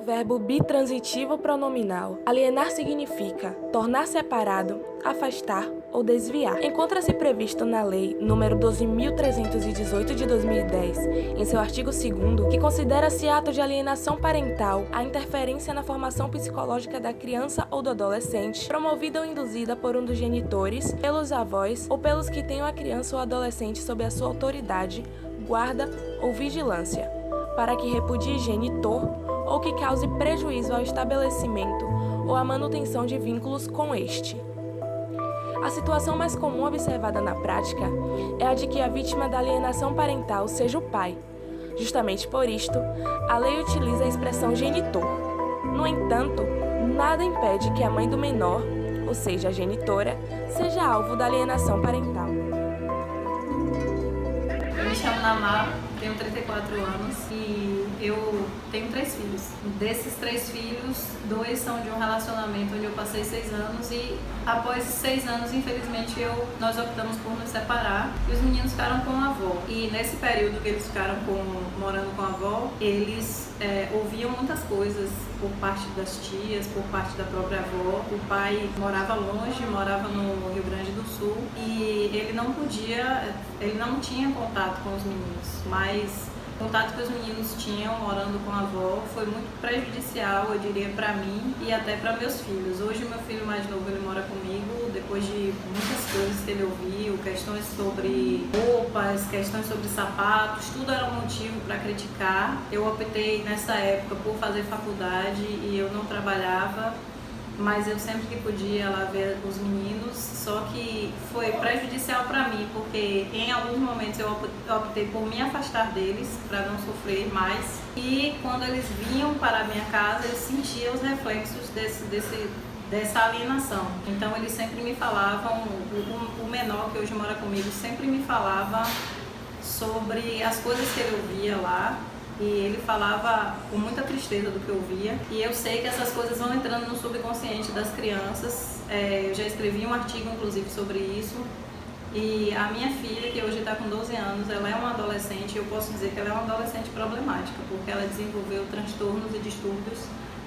verbo bitransitivo pronominal. Alienar significa tornar separado, afastar ou desviar. Encontra-se previsto na Lei nº 12.318 de 2010, em seu artigo 2º, que considera-se ato de alienação parental a interferência na formação psicológica da criança ou do adolescente, promovida ou induzida por um dos genitores, pelos avós ou pelos que tenham a criança ou adolescente sob a sua autoridade, guarda ou vigilância, para que repudie genitor ou que cause prejuízo ao estabelecimento ou à manutenção de vínculos com este. A situação mais comum observada na prática é a de que a vítima da alienação parental seja o pai. Justamente por isto, a lei utiliza a expressão genitor. No entanto, nada impede que a mãe do menor, ou seja, a genitora, seja alvo da alienação parental. Eu me chamo Namar, tenho 34 anos e eu tenho 3 filhos. Desses 3 filhos, 2 são de um relacionamento onde eu passei 6 anos e após 6 anos, infelizmente, nós optamos por nos separar e os meninos ficaram com a avó. E nesse período que eles ficaram morando com a avó, eles ouviam muitas coisas por parte das tias, por parte da própria avó. O pai morava longe, morava no Rio Grande do Sul e ele não tinha contato com os meninos, mas o contato que os meninos tinham morando com a avó foi muito prejudicial, eu diria, para mim e até para meus filhos. Hoje o meu filho mais novo, ele mora comigo, depois de muitas coisas que ele ouviu, questões sobre roupas, questões sobre sapatos, tudo era um motivo para criticar. Eu optei nessa época por fazer faculdade e eu não trabalhava, mas eu sempre que podia ia lá ver os meninos, só que foi prejudicial para mim, porque em alguns momentos eu optei por me afastar deles, para não sofrer mais, e quando eles vinham para a minha casa, eu sentia os reflexos dessa alienação. Então eles sempre me falavam, o menor que hoje mora comigo sempre me falava sobre as coisas que ele ouvia lá, e ele falava com muita tristeza do que eu via, e eu sei que essas coisas vão entrando no subconsciente das crianças. Eu já escrevi um artigo inclusive sobre isso, e a minha filha, que hoje está com 12 anos, ela é uma adolescente, eu posso dizer que ela é uma adolescente problemática, porque ela desenvolveu transtornos e distúrbios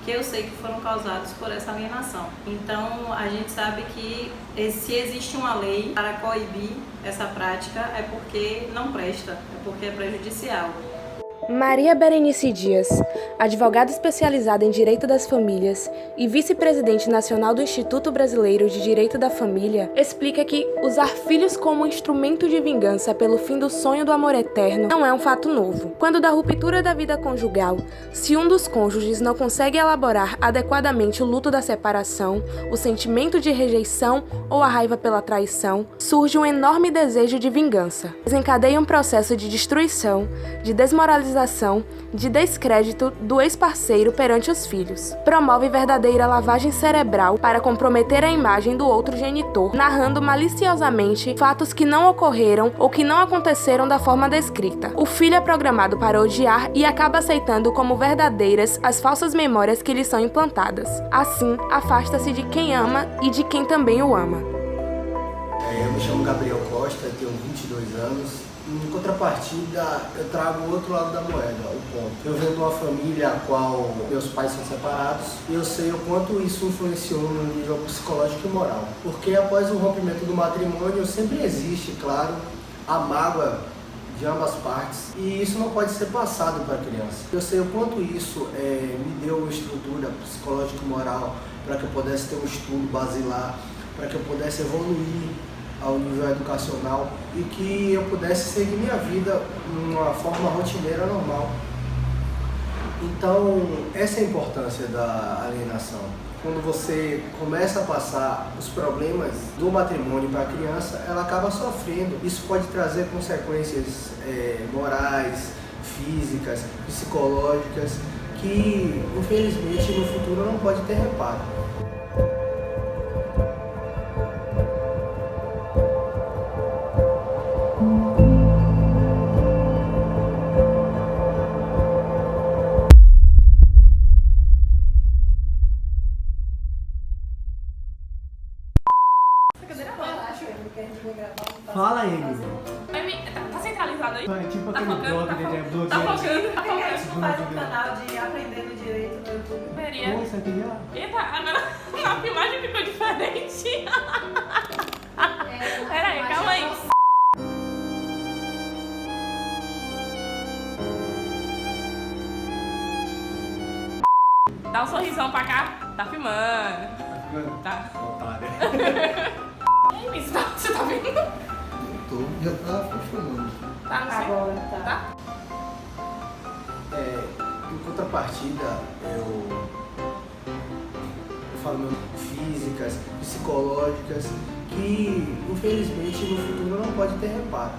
que eu sei que foram causados por essa alienação. Então a gente sabe que se existe uma lei para coibir essa prática é porque não presta, é porque é prejudicial. Maria Berenice Dias, advogada especializada em Direito das Famílias e vice-presidente nacional do Instituto Brasileiro de Direito da Família, explica que usar filhos como instrumento de vingança pelo fim do sonho do amor eterno não é um fato novo. Quando da ruptura da vida conjugal, se um dos cônjuges não consegue elaborar adequadamente o luto da separação, o sentimento de rejeição ou a raiva pela traição, surge um enorme desejo de vingança. Desencadeia um processo de destruição, de desmoralização, de descrédito do ex-parceiro perante os filhos. Promove verdadeira lavagem cerebral para comprometer a imagem do outro genitor, narrando maliciosamente fatos que não ocorreram ou que não aconteceram da forma descrita. O filho é programado para odiar e acaba aceitando como verdadeiras as falsas memórias que lhe são implantadas. Assim, afasta-se de quem ama e de quem também o ama. Eu me chamo Gabriel Costa, tenho 22 anos. Em contrapartida, eu trago o outro lado da moeda, o ponto. Eu venho de uma família a qual meus pais são separados e eu sei o quanto isso influenciou no nível psicológico e moral. Porque após o rompimento do matrimônio sempre existe, claro, a mágoa de ambas partes e isso não pode ser passado para a criança. Eu sei o quanto isso me deu estrutura psicológica e moral para que eu pudesse ter um estudo basilar, para que eu pudesse evoluir ao nível educacional e que eu pudesse seguir minha vida de uma forma rotineira normal. Então, essa é a importância da alienação. Quando você começa a passar os problemas do matrimônio para a criança, ela acaba sofrendo. Isso pode trazer consequências morais, físicas, psicológicas, que infelizmente no futuro não pode ter reparo. Fala aí, Tá centralizado? atualizado aí? É tipo Tá aquele focando, blog tá dele, é focando, tá focando, tá Por que a gente focando. não faz um canal de aprendendo direito no YouTube? Deveria. Pô, isso aqui já... Eita, agora a filmagem ficou diferente. Peraí, calma aí. Dá um sorrisão pra cá. Tá filmando. Tá. Otário. E aí, Miss, você tá vendo? Já tá funcionando. Tá no seu? Agora tá. Tá? Em contrapartida, eu falo mesmo físicas, psicológicas, que infelizmente no futuro não pode ter reparo.